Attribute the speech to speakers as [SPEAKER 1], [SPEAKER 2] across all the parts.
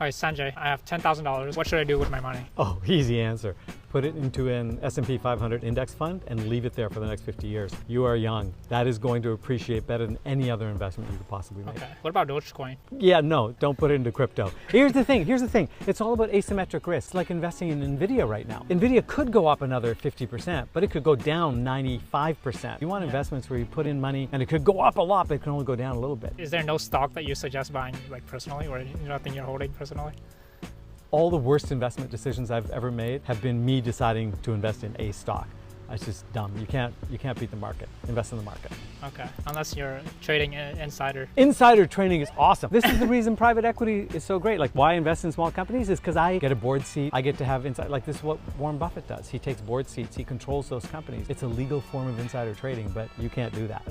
[SPEAKER 1] Hi, Sanjay. I have $10,000. What should I do with my money?
[SPEAKER 2] Oh, easy answer. Put it into an S&P 500 index fund and leave it there for the next 50 years. You are young. That is going to appreciate better than any other investment you could possibly make.
[SPEAKER 1] Okay. What about Dogecoin?
[SPEAKER 2] Yeah, no, don't put it into crypto. Here's the thing. It's all about asymmetric risk. It's like investing in NVIDIA right now. NVIDIA could go up another 50%, but it could go down 95%. You want investments where you put in money and it could go up a lot, but it can only go down a little bit.
[SPEAKER 1] Is there no stock that you suggest buying like personally, or nothing you're holding personally?
[SPEAKER 2] All the worst investment decisions I've ever made have been me deciding to invest in a stock. It's just dumb. You can't beat the market. Invest in the market.
[SPEAKER 1] Okay, unless you're trading insider.
[SPEAKER 2] Insider trading is awesome. This is the reason private equity is so great. Like, why I invest in small companies is because I get a board seat. I get to have insight. Like, this is what Warren Buffett does. He takes board seats. He controls those companies. It's a legal form of insider trading, but you can't do that.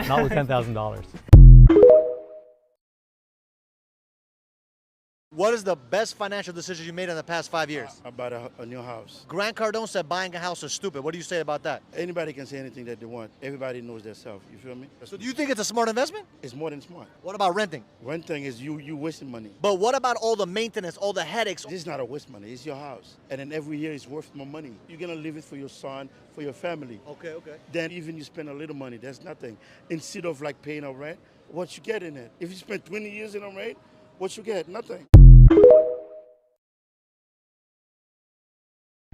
[SPEAKER 2] Not with $10,000.
[SPEAKER 3] What is the best financial decision you made in the past 5 years?
[SPEAKER 4] About a new house.
[SPEAKER 3] Grant Cardone said buying a house is stupid. What do you say about that?
[SPEAKER 4] Anybody can say anything that they want. Everybody knows their self. You feel me?
[SPEAKER 3] So do you think it's a smart investment?
[SPEAKER 4] It's more than smart.
[SPEAKER 3] What about renting?
[SPEAKER 4] Renting is you wasting money.
[SPEAKER 3] But what about all the maintenance, all the headaches?
[SPEAKER 4] This is not a waste money. It's your house. And then every year it's worth more money. You're going to leave it for your son, for your family.
[SPEAKER 3] Okay.
[SPEAKER 4] Then even you spend a little money, that's nothing. Instead of like paying a rent, what you get in it? If you spend 20 years in a rent, what you get? Nothing.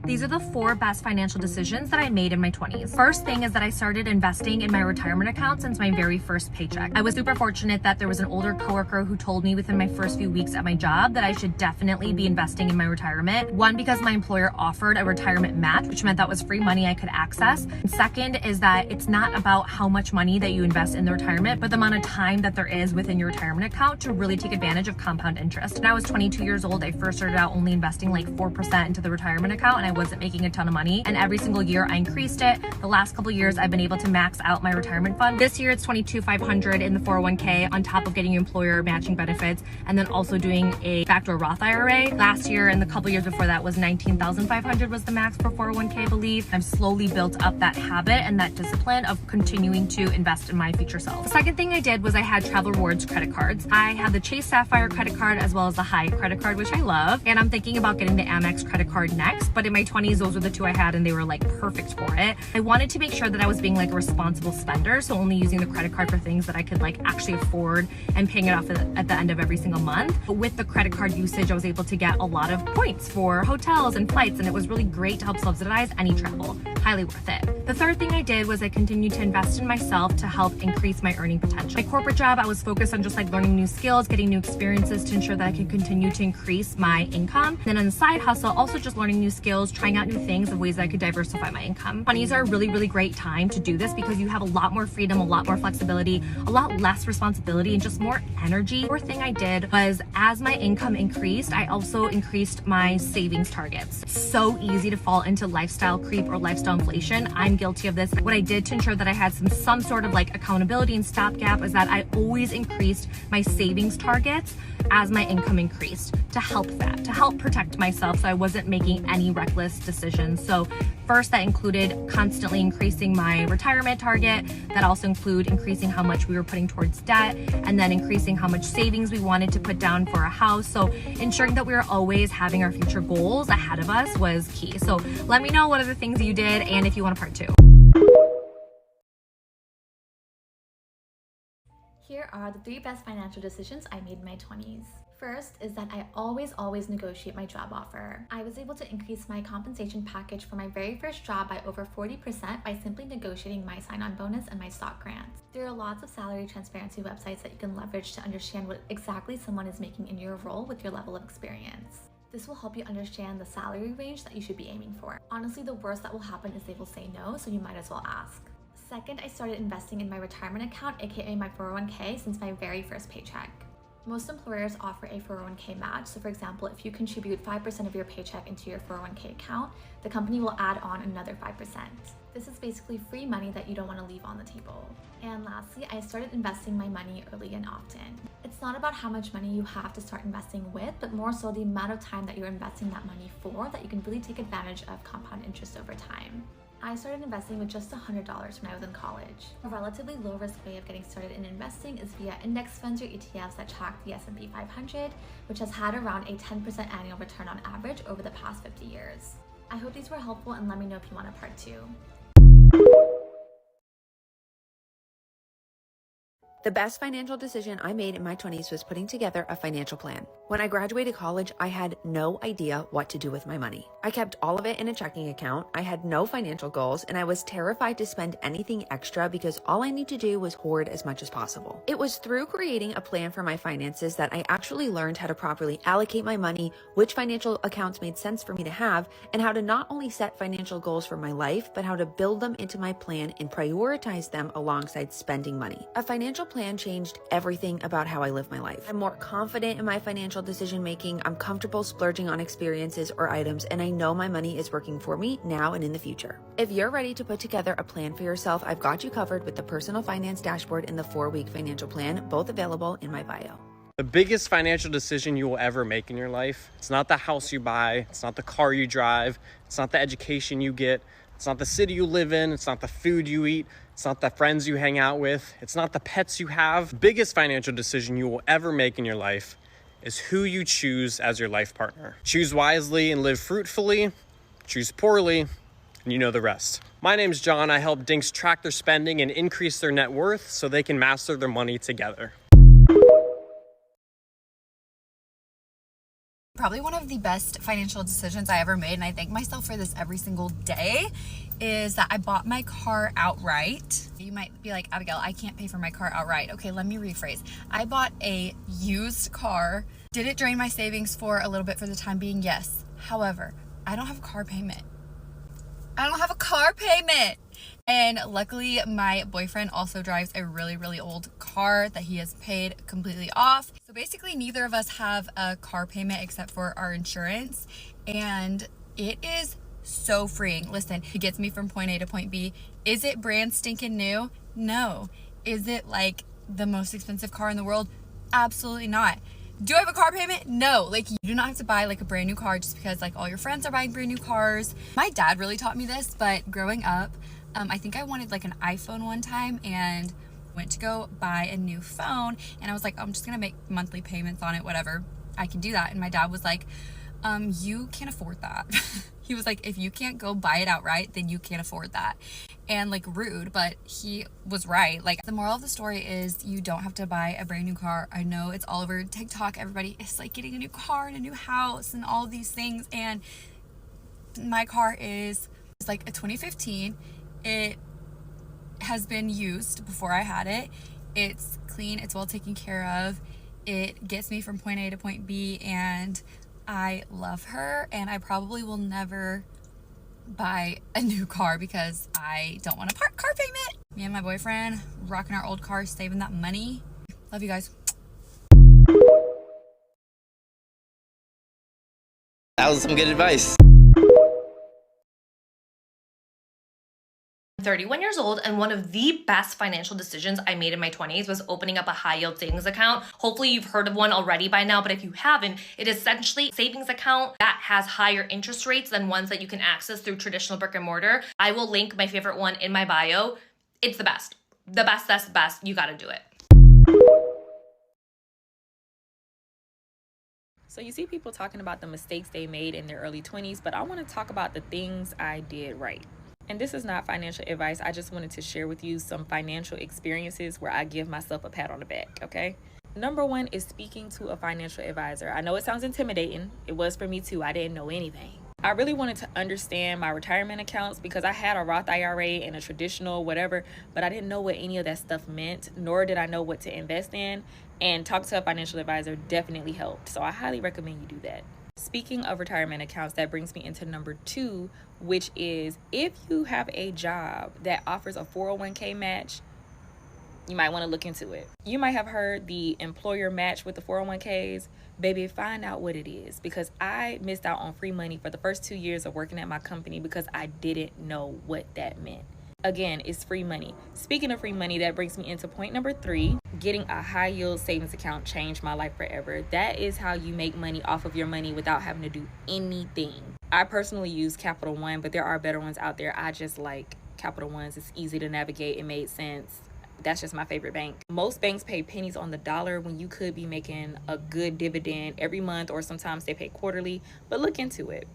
[SPEAKER 5] These are the 4 best financial decisions that I made in my 20s. First thing is that I started investing in my retirement account since my very first paycheck. I was super fortunate that there was an older coworker who told me within my first few weeks at my job that I should definitely be investing in my retirement. One, because my employer offered a retirement match, which meant that was free money I could access. And second is that it's not about how much money that you invest in the retirement, but the amount of time that there is within your retirement account to really take advantage of compound interest. When I was 22 years old, I first started out only investing like 4% into the retirement account, and I wasn't making a ton of money, and every single year I increased it. The last couple years I've been able to max out my retirement fund. This year it's $22,500 in the 401k on top of getting employer matching benefits, and then also doing a factor Roth IRA. Last year and the couple years before that was $19,500 was the max for 401k, I believe. I've slowly built up that habit and that discipline of continuing to invest in my future self. The second thing I did was I had travel rewards credit cards. I had the Chase Sapphire credit card as well as the Hyatt credit card, which I love, and I'm thinking about getting the Amex credit card next, but in my 20s those were the 2 I had and they were like perfect for it. I wanted to make sure that I was being like a responsible spender, so only using the credit card for things that I could like actually afford and paying it off at the end of every single month. But with the credit card usage, I was able to get a lot of points for hotels and flights, and it was really great to help subsidize any travel. Highly worth it. The third thing I did was I continued to invest in myself to help increase my earning potential. My corporate job, I was focused on just like learning new skills, getting new experiences to ensure that I could continue to increase my income. And then on the side hustle, also just learning new skills, trying out new things of ways that I could diversify my income. 20s are a really, really great time to do this because you have a lot more freedom, a lot more flexibility, a lot less responsibility, and just more energy. Fourth thing I did was as my income increased, I also increased my savings targets. So easy to fall into lifestyle creep or lifestyle inflation. I'm guilty of this. What I did to ensure that I had some sort of like accountability and stopgap is that I always increased my savings targets as my income increased to help protect myself so I wasn't making any reckless decisions. So first, that included constantly increasing my retirement target. That also included increasing how much we were putting towards debt, and then increasing how much savings we wanted to put down for a house. So ensuring that we were always having our future goals ahead of us was key. So let me know what other things you did and if you want a part 2.
[SPEAKER 6] Here are the 3 best financial decisions I made in my 20s. First is that I always negotiate my job offer. I was able to increase my compensation package for my very first job by over 40% by simply negotiating my sign-on bonus and my stock grants. There are lots of salary transparency websites that you can leverage to understand what exactly someone is making in your role with your level of experience. This will help you understand the salary range that you should be aiming for. Honestly, the worst that will happen is they will say no, so you might as well ask. Second, I started investing in my retirement account, aka my 401k, since my very first paycheck. Most employers offer a 401k match. So for example, if you contribute 5% of your paycheck into your 401k account, the company will add on another 5%. This is basically free money that you don't want to leave on the table. And lastly, I started investing my money early and often. It's not about how much money you have to start investing with, but more so the amount of time that you're investing that money for, that you can really take advantage of compound interest over time. I started investing with just $100 when I was in college. A relatively low-risk way of getting started in investing is via index funds or ETFs that track the S&P 500, which has had around a 10% annual return on average over the past 50 years. I hope these were helpful, and let me know if you want a part 2.
[SPEAKER 7] The best financial decision I made in my 20s was putting together a financial plan. When I graduated college, I had no idea what to do with my money. I kept all of it in a checking account. I had no financial goals, and I was terrified to spend anything extra because all I need to do was hoard as much as possible. It was through creating a plan for my finances that I actually learned how to properly allocate my money, which financial accounts made sense for me to have, and how to not only set financial goals for my life, but how to build them into my plan and prioritize them alongside spending money. A financial plan changed everything about how I live my life. I'm more confident in my financial decision making. I'm comfortable splurging on experiences or items, and I know my money is working for me now and in the future. If you're ready to put together a plan for yourself, I've got you covered with the Personal Finance Dashboard and the 4-week financial plan, both available in my bio.
[SPEAKER 8] The biggest financial decision you will ever make in your life, it's not the house you buy, it's not the car you drive, it's not the education you get, it's not the city you live in, it's not the food you eat, it's not the friends you hang out with, it's not the pets you have. The biggest financial decision you will ever make in your life is who you choose as your life partner. Choose wisely and live fruitfully, choose poorly, and you know the rest. My name's John. I help dinks track their spending and increase their net worth so they can master their money together.
[SPEAKER 9] Probably one of the best financial decisions I ever made, and I thank myself for this every single day, is that I bought my car outright. You might be like, Abigail, I can't pay for my car outright. Okay, let me rephrase. I bought a used car. Did it drain my savings for a little bit for the time being? Yes. However, I don't have a car payment. And luckily, my boyfriend also drives a really, really old car that he has paid completely off. So basically, neither of us have a car payment except for our insurance. And it is so freeing. Listen, it gets me from point A to point B. Is it brand stinking new? No. Is it like the most expensive car in the world? Absolutely not. Do I have a car payment? No. Like, you do not have to buy like a brand new car just because like all your friends are buying brand new cars. My dad really taught me this, but growing up, I think I wanted like an iPhone one time and went to go buy a new phone, and I was like, I'm just gonna make monthly payments on it, whatever. I can do that. And my dad was like, you can't afford that. He was like, if you can't go buy it outright, then you can't afford that. And like, rude, but he was right. Like, the moral of the story is you don't have to buy a brand new car. I know it's all over TikTok. Everybody is like getting a new car and a new house and all these things. And my car is like a 2015. It has been used before I had it. It's clean. It's well taken care of. It gets me from point A to point B, and I love her, and I probably will never buy a new car because I don't want a car payment. Me and my boyfriend rocking our old car, saving that money. Love you guys.
[SPEAKER 10] That was some good advice.
[SPEAKER 5] I'm 31 years old, and one of the best financial decisions I made in my 20s was opening up a high yield savings account. Hopefully you've heard of one already by now, but if you haven't, it is essentially a savings account that has higher interest rates than ones that you can access through traditional brick and mortar. I will link my favorite one in my bio. It's the best. The best. You gotta do it.
[SPEAKER 11] So you see people talking about the mistakes they made in their early 20s, but I want to talk about the things I did right. And this is not financial advice. I just wanted to share with you some financial experiences where I give myself a pat on the back, okay? Number one is speaking to a financial advisor. I know it sounds intimidating. It was for me too. I didn't know anything. I really wanted to understand my retirement accounts because I had a Roth IRA and a traditional whatever, but I didn't know what any of that stuff meant, nor did I know what to invest in. And talk to a financial advisor definitely helped. So I highly recommend you do that. Speaking of retirement accounts, that brings me into number two, which is if you have a job that offers a 401k match, you might want to look into it. You might have heard the employer match with the 401ks. Baby, find out what it is, because I missed out on free money for the first 2 years of working at my company because I didn't know what that meant. Again, it's free money. Speaking of free money, that brings me into point number three. Getting a high yield savings account changed my life forever. That is how you make money off of your money without having to do anything. I personally use Capital One, but there are better ones out there. I just like Capital One's. It's easy to navigate. It made sense. That's just my favorite bank. Most banks pay pennies on the dollar when you could be making a good dividend every month, or sometimes they pay quarterly, but look into it.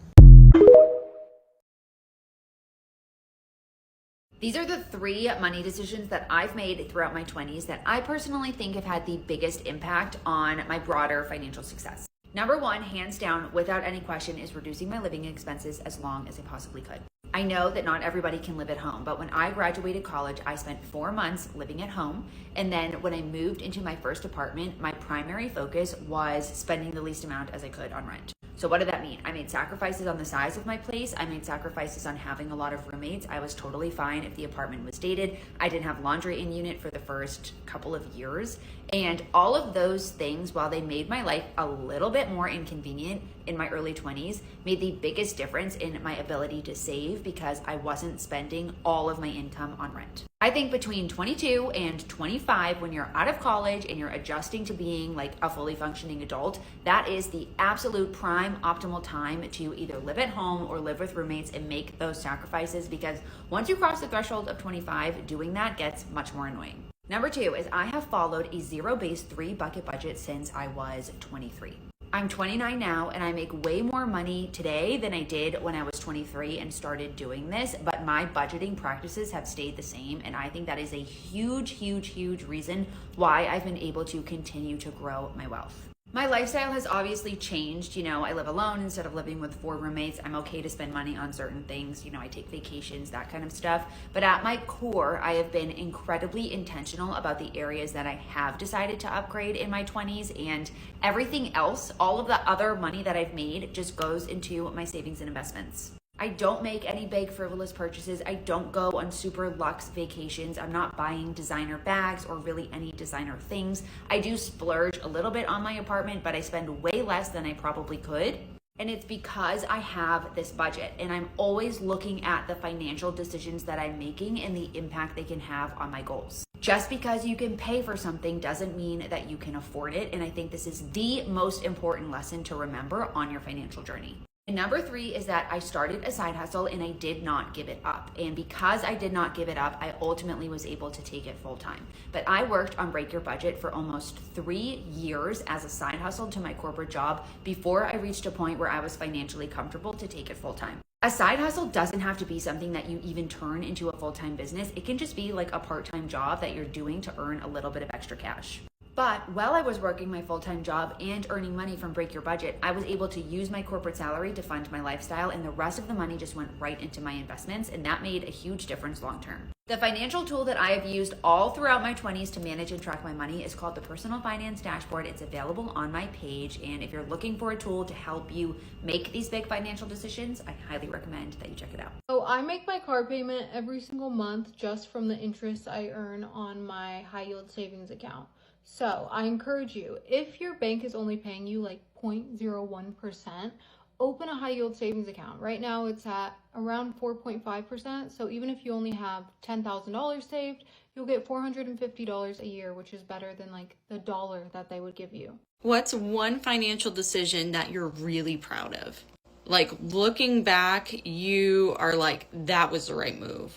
[SPEAKER 7] These are the 3 money decisions that I've made throughout my 20s that I personally think have had the biggest impact on my broader financial success. Number 1, hands down, without any question, is reducing my living expenses as long as I possibly could. I know that not everybody can live at home, but when I graduated college, I spent 4 months living at home. And then when I moved into my first apartment, my primary focus was spending the least amount as I could on rent. So what did that mean? I made sacrifices on the size of my place. I made sacrifices on having a lot of roommates. I was totally fine if the apartment was dated. I didn't have laundry in unit for the first couple of years. And all of those things, while they made my life a little bit more inconvenient in my early 20s, made the biggest difference in my ability to save because I wasn't spending all of my income on rent. I think between 22 and 25, when you're out of college and you're adjusting to being like a fully functioning adult, that is the absolute prime optimal time to either live at home or live with roommates and make those sacrifices, because once you cross the threshold of 25, doing that gets much more annoying. Number 2 is I have followed a zero-based 3-bucket budget since I was 23. I'm 29 now, and I make way more money today than I did when I was 23 and started doing this, but my budgeting practices have stayed the same, and I think that is a huge, huge, huge reason why I've been able to continue to grow my wealth. My lifestyle has obviously changed. I live alone instead of living with 4 roommates. I'm okay to spend money on certain things. I take vacations, that kind of stuff. But at my core, I have been incredibly intentional about the areas that I have decided to upgrade in my 20s, and everything else, all of the other money that I've made, just goes into my savings and investments. I don't make any big frivolous purchases. I don't go on super luxe vacations. I'm not buying designer bags or really any designer things. I do splurge a little bit on my apartment, but I spend way less than I probably could. And it's because I have this budget, and I'm always looking at the financial decisions that I'm making and the impact they can have on my goals. Just because you can pay for something doesn't mean that you can afford it. And I think this is the most important lesson to remember on your financial journey. And number 3 is that I started a side hustle and I did not give it up. And because I did not give it up, I ultimately was able to take it full time. But I worked on Break Your Budget for almost 3 years as a side hustle to my corporate job before I reached a point where I was financially comfortable to take it full time. A side hustle doesn't have to be something that you even turn into a full-time business. It can just be like a part-time job that you're doing to earn a little bit of extra cash. But while I was working my full-time job and earning money from Break Your Budget, I was able to use my corporate salary to fund my lifestyle, and the rest of the money just went right into my investments, and that made a huge difference long-term. The financial tool that I have used all throughout my 20s to manage and track my money is called the Personal Finance Dashboard. It's available on my page, and if you're looking for a tool to help you make these big financial decisions, I highly recommend that you check it out.
[SPEAKER 12] So I make my car payment every single month just from the interest I earn on my high yield savings account. So I encourage you, if your bank is only paying you like 0.01%, open a high yield savings account. Right now it's at around 4.5%. So even if you only have $10,000 saved, you'll get $450 a year, which is better than like the dollar that they would give you.
[SPEAKER 13] What's one financial decision that you're really proud of? Like looking back, you are like, that was the right move.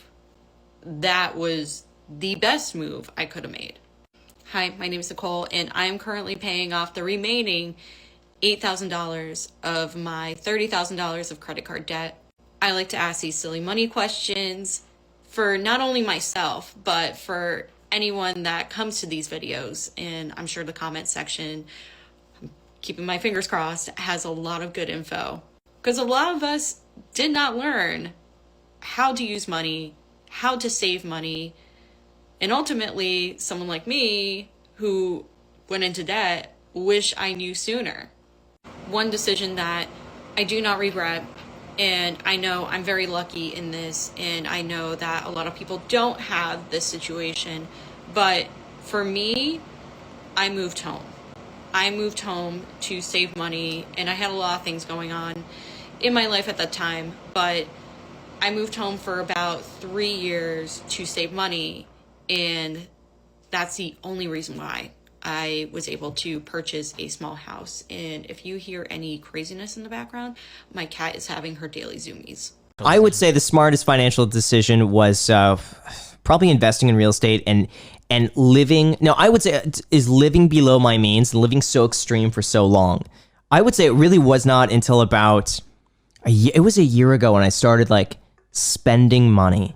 [SPEAKER 13] That was the best move I could have made. Hi, my name is Nicole, and I'm currently paying off the remaining $8,000 of my $30,000 of credit card debt. I like to ask these silly money questions for not only myself, but for anyone that comes to these videos. And I'm sure the comment section, I'm keeping my fingers crossed, has a lot of good info. Because a lot of us did not learn how to use money, how to save money. And ultimately, someone like me who went into debt, wish I knew sooner. One decision that I do not regret, and I know I'm very lucky in this, and I know that a lot of people don't have this situation, but for me, I moved home. I moved home to save money, and I had a lot of things going on in my life at that time, but I moved home for about 3 years to save money. And that's the only reason why I was able to purchase a small house. And if you hear any craziness in the background, my cat is having her daily zoomies.
[SPEAKER 14] I would say the smartest financial decision was probably investing in real estate and living. No, I would say is living below my means, living so extreme for so long. I would say it really was not until about it was a year ago when I started like spending money.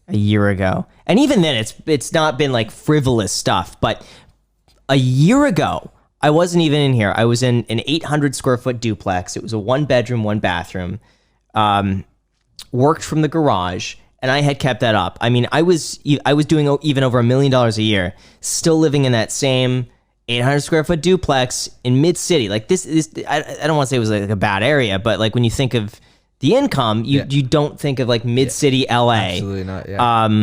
[SPEAKER 14] A year ago, and even then, it's not been like frivolous stuff. But a year ago, I wasn't even in here. I was in an 800 square foot duplex. It was a 1-bedroom, 1-bathroom. Worked from the garage, and I had kept that up. I mean, I was doing even over $1 million a year, still living in that same 800 square foot duplex in mid city. Like this I don't want to say it was like a bad area, but like when you think of the income, you don't think of like mid-city LA.
[SPEAKER 15] Absolutely not, yeah.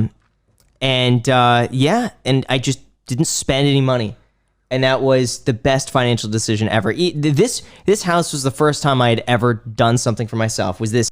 [SPEAKER 14] And I just didn't spend any money. And that was the best financial decision ever. This house was the first time I had ever done something for myself, was this